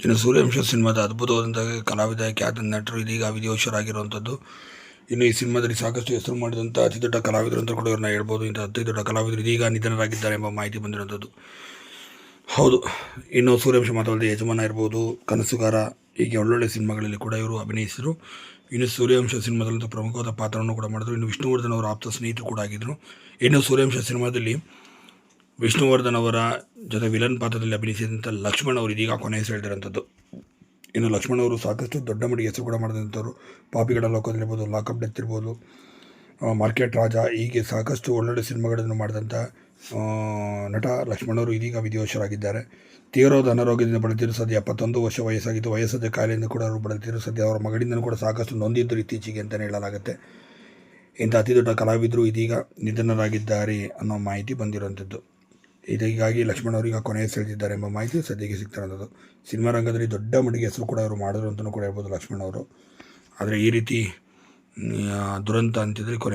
ಇನ್ನು ಸೂರ್ಯವಂಶ ಸಿನಿಮಾದ ಅದ್ಭುತವಾದಂಥ ಕಲಾವಿದ ಖ್ಯಾತ ನಟರು ಇದೀಗ ವಿಧಿವಶರಾಗಿರುವಂಥದ್ದು. ಇನ್ನು ಈ ಸಿನಿಮಾದಲ್ಲಿ ಸಾಕಷ್ಟು ಹೆಸರು ಮಾಡಿದಂಥ ಅತಿ ದೊಡ್ಡ ಕಲಾವಿದರು ಅಂತ ಕೂಡ ಇವ್ರನ್ನ ಹೇಳ್ಬೋದು. ಇಂಥ ಅತಿ ದೊಡ್ಡ ಕಲಾವಿದರು ಇದೀಗ ನಿಧನರಾಗಿದ್ದಾರೆ ಎಂಬ ಮಾಹಿತಿ ಬಂದಿರುವಂಥದ್ದು. ಹೌದು, ಇನ್ನು ಸೂರ್ಯವಂಶ ಮಾತ್ರವಲ್ಲದೆ ಯಜಮಾನ ಇರ್ಬೋದು, ಕನಸುಗಾರ, ಹೀಗೆ ಒಳ್ಳೊಳ್ಳೆ ಸಿನಿಮಾಗಳಲ್ಲಿ ಕೂಡ ಇವರು ಅಭಿನಯಿಸಿದರು. ಇನ್ನು ಸೂರ್ಯವಂಶ ಸಿನಿಮಾದಲ್ಲಂತೂ ಪ್ರಮುಖವಾದ ಪಾತ್ರವನ್ನು ಕೂಡ ಮಾಡಿದ್ರು. ಇನ್ನು ವಿಷ್ಣುವರ್ಧನ್ ಅವರ ಆಪ್ತ ಸ್ನೇಹಿತರು ಕೂಡ ಆಗಿದ್ದರು. ಇನ್ನು ಸೂರ್ಯವಂಶ ಸಿನಿಮಾದಲ್ಲಿ ವಿಷ್ಣುವರ್ಧನ್ ಅವರ ಜೊತೆ ವಿಲನ್ ಪಾತ್ರದಲ್ಲಿ ಅಭಿನಯಿಸಿದಂಥ ಲಕ್ಷ್ಮಣ್ ಅವರು ಇದೀಗ ಕೊನೆ ಹೆಸರಿಡಿರೋಂಥದ್ದು. ಇನ್ನು ಲಕ್ಷ್ಮಣ್ ಅವರು ಸಾಕಷ್ಟು ದೊಡ್ಡ ಮಟ್ಟಿಗೆ ಹೆಸರು ಕೂಡ ಮಾಡಿದಂಥವ್ರು. ಪಾಪಿಗಡ ಲೋಕದಲ್ಲಿರ್ಬೋದು, ಲಾಕಪ್ ಡೆತ್ ಇರ್ಬೋದು, ಮಾರ್ಕೆಟ್ ರಾಜ, ಹೀಗೆ ಸಾಕಷ್ಟು ಒಳ್ಳೊಳ್ಳೆ ಸಿನಿಮಾಗಳನ್ನು ಮಾಡಿದಂಥ ನಟ ಲಕ್ಷ್ಮಣ್ ಅವರು ಇದೀಗ ವಿಧಿವಶರಾಗಿದ್ದಾರೆ. ತೀವ್ರವಾದ ಅನಾರೋಗ್ಯದಿಂದ ಬಳಲ್ತಿದ್ರು. ಸದ್ಯ 71 ವರ್ಷ ವಯಸ್ಸಾಗಿದ್ದು. ವಯಸ್ಸದ ಕಾಯಿಲೆಯಿಂದ ಕೂಡ ಅವರು ಬಳಲ್ತಿದ್ರು. ಸದ್ಯ ಅವರ ಮಗಳಿಂದಲೂ ಕೂಡ ಸಾಕಷ್ಟು ನೊಂದಿದ್ದರು ಇತ್ತೀಚೆಗೆ ಅಂತಲೇ ಹೇಳಲಾಗುತ್ತೆ. ಇಂಥ ಅತಿ ದೊಡ್ಡ ಕಲಾವಿದರು ಇದೀಗ ನಿಧನರಾಗಿದ್ದಾರೆ ಅನ್ನೋ ಮಾಹಿತಿ ಬಂದಿರುವಂಥದ್ದು. ಹೀಗಾಗಿ ಲಕ್ಷ್ಮಣ್ ಅವರಿಗೆ ಕೊನೆಯ ಸೆಳೆದಿದ್ದಾರೆ ಎಂಬ ಮಾಹಿತಿ ಸದ್ಯಕ್ಕೆ ಸಿಗ್ತಿರೋದು. ಸಿನಿಮಾ ರಂಗದಲ್ಲಿ ದೊಡ್ಡ ಮಟ್ಟಿಗೆ ಹೆಸರು ಕೂಡ ಅವರು ಮಾಡಿದ್ರು ಅಂತಲೂ ಕೂಡ ಹೇಳ್ಬೋದು ಲಕ್ಷ್ಮಣ್ ಅವರು. ಆದರೆ ಈ ರೀತಿ ದುರಂತ ಅಂತಿದ್ರೆ ಕೊನೆ